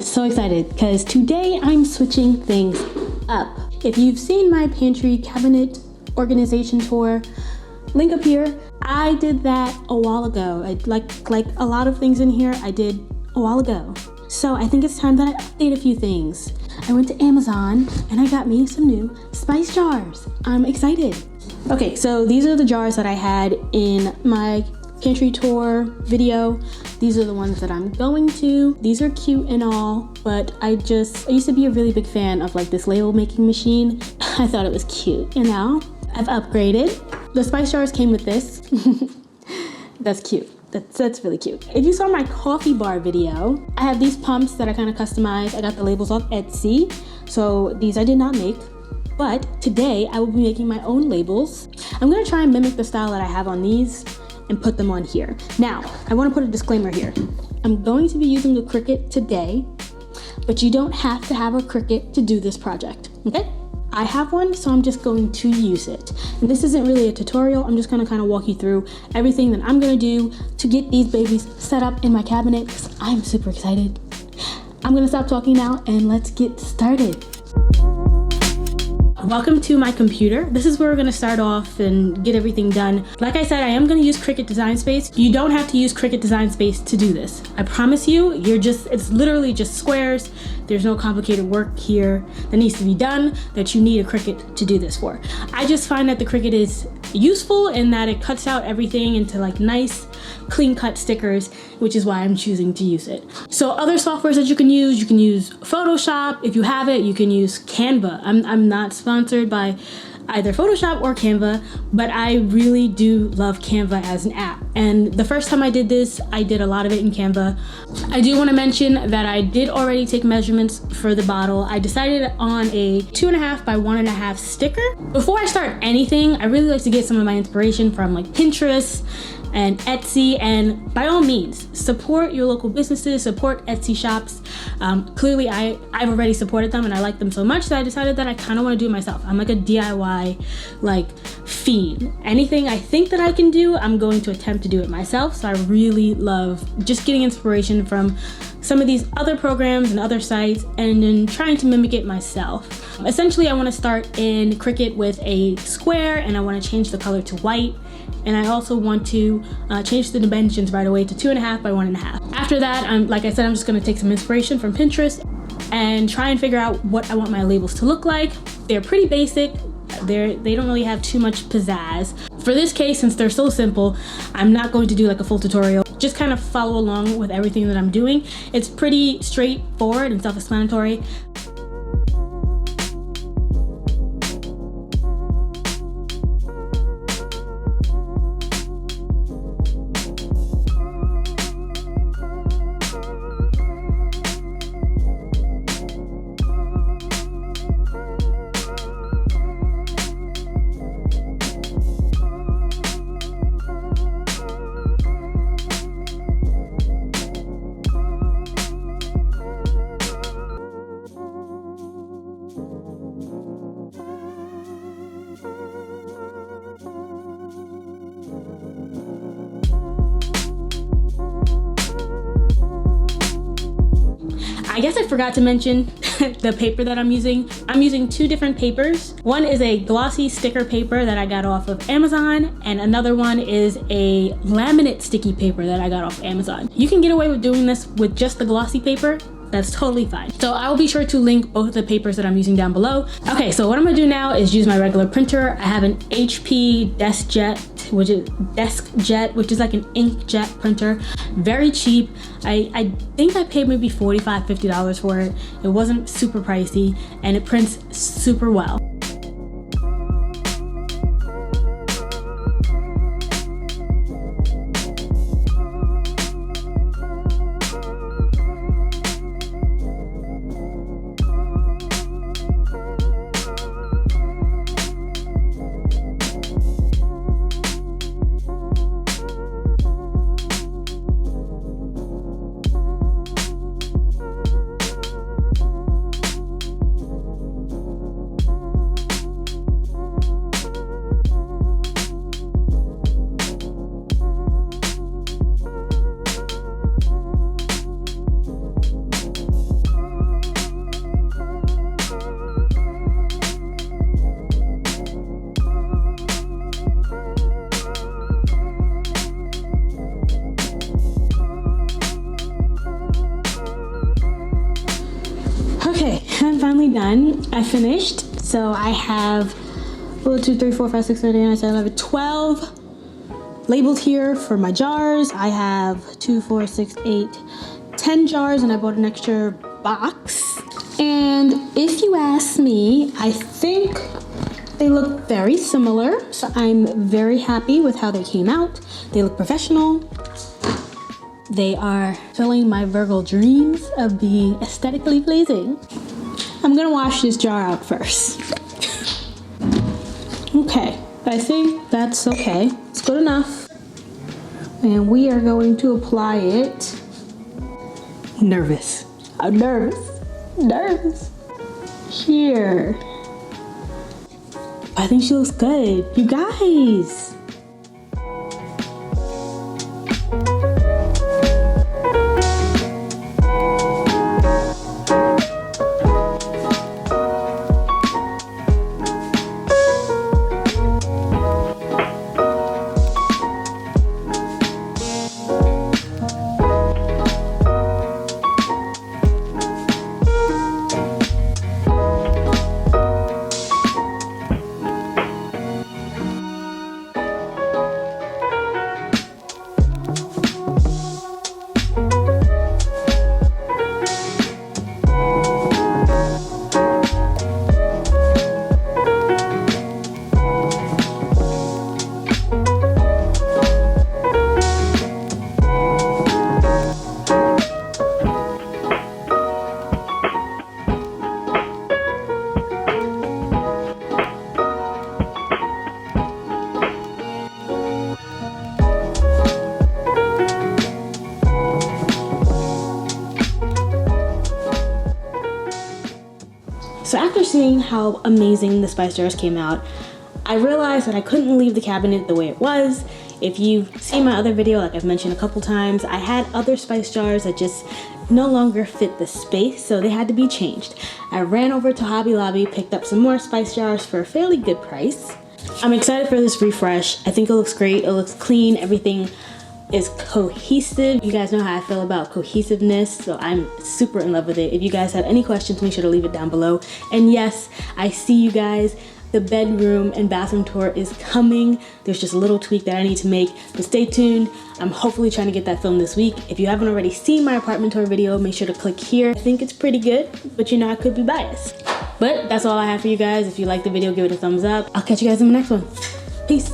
so excited because today I'm switching things up. If you've seen my pantry cabinet organization tour, link up here. I did that a while ago. Like a lot of things in here I did a while ago. So I think it's time that I update a few things. I went to Amazon and I got me some new spice jars. I'm excited. Okay, so these are the jars that I had in my pantry tour video. These are the ones that I'm going to. These are cute and all, but I used to be a really big fan of like this label making machine. I thought it was cute, and now I've upgraded. The spice jars came with this. That's cute. That's really cute. If you saw my coffee bar video, I have these pumps that I kind of customized. I got the labels off Etsy, so these I did not make. But today I will be making my own labels. I'm gonna try and mimic the style that I have on these and put them on here. Now, I wanna put a disclaimer here. I'm going to be using a Cricut today, but you don't have to have a Cricut to do this project, okay? I have one, so I'm just going to use it. And this isn't really a tutorial. I'm just gonna kind of walk you through everything that I'm gonna do to get these babies set up in my cabinet, because I'm super excited. I'm gonna stop talking now and let's get started. Welcome to my computer. This is where we're gonna start off and get everything done. Like I said, I am gonna use Cricut Design Space. You don't have to use Cricut Design Space to do this. I promise you, it's literally just squares. There's no complicated work here that needs to be done that you need a Cricut to do this for. I just find that the Cricut is useful in that it cuts out everything into like nice, clean cut stickers, which is why I'm choosing to use it. So other softwares that you can use Photoshop. If you have it, you can use Canva. I'm not sponsored by either Photoshop or Canva, but I really do love Canva as an app. And the first time I did this, I did a lot of it in Canva. I do want to mention that I did already take measurements for the bottle. I decided on a 2.5 by 1.5 sticker. Before I start anything, I really like to get some of my inspiration from like Pinterest and Etsy, and by all means, support your local businesses, support Etsy shops. Clearly, I've already supported them and I like them so much that I decided that I kind of want to do it myself. I'm like a DIY like fiend. Anything I think that I can do, I'm going to attempt to do it myself. So I really love just getting inspiration from some of these other programs and other sites and then trying to mimic it myself. Essentially, I want to start in Cricut with a square and I want to change the color to white. And I also want to change the dimensions right away to 2.5 by 1.5. After that, like I said, I'm just gonna take some inspiration from Pinterest and try and figure out what I want my labels to look like. They're pretty basic. They don't really have too much pizzazz. For this case, since they're so simple, I'm not going to do like a full tutorial. Just kind of follow along with everything that I'm doing. It's pretty straightforward and self-explanatory. I guess I forgot to mention the paper that I'm using. I'm using two different papers. One is a glossy sticker paper that I got off of Amazon, and another one is a laminate sticky paper that I got off Amazon. You can get away with doing this with just the glossy paper. That's totally fine. So I'll be sure to link both of the papers that I'm using down below. Okay, so what I'm gonna do now is use my regular printer. I have an HP DeskJet, which is like an inkjet printer. Very cheap. I think I paid maybe $45, $50 for it. It wasn't super pricey and it prints super well. finally done. I finished. So I have 1, 2, 3, 4, 5, 6, 7, 8, 9, 10, 11, 12 labeled here for my jars. I have 2, 4, 6, 8, 10 jars, and I bought an extra box. And if you ask me, I think they look very similar. So I'm very happy with how they came out. They look professional. They are filling my Virgo dreams of being aesthetically pleasing. I'm gonna wash this jar out first. Okay, I think that's okay. It's good enough. And we are going to apply it. Nervous. I'm nervous. Here. I think she looks good. You guys. So after seeing how amazing the spice jars came out, I realized that I couldn't leave the cabinet the way it was. If you've seen my other video, like I've mentioned a couple times, I had other spice jars that just no longer fit the space, so they had to be changed. I ran over to Hobby Lobby, picked up some more spice jars for a fairly good price. I'm excited for this refresh. I think it looks great, it looks clean, everything is cohesive. You guys know how I feel about cohesiveness, so I'm super in love with it. If you guys have any questions, make sure to leave it down below. And yes, I see you guys. The bedroom and bathroom tour is coming. There's just a little tweak that I need to make, but stay tuned. I'm hopefully trying to get that filmed this week. If you haven't already seen my apartment tour video, make sure to click here. I think it's pretty good, but you know I could be biased. But that's all I have for you guys. If you liked the video, give it a thumbs up. I'll catch you guys in the next one. Peace.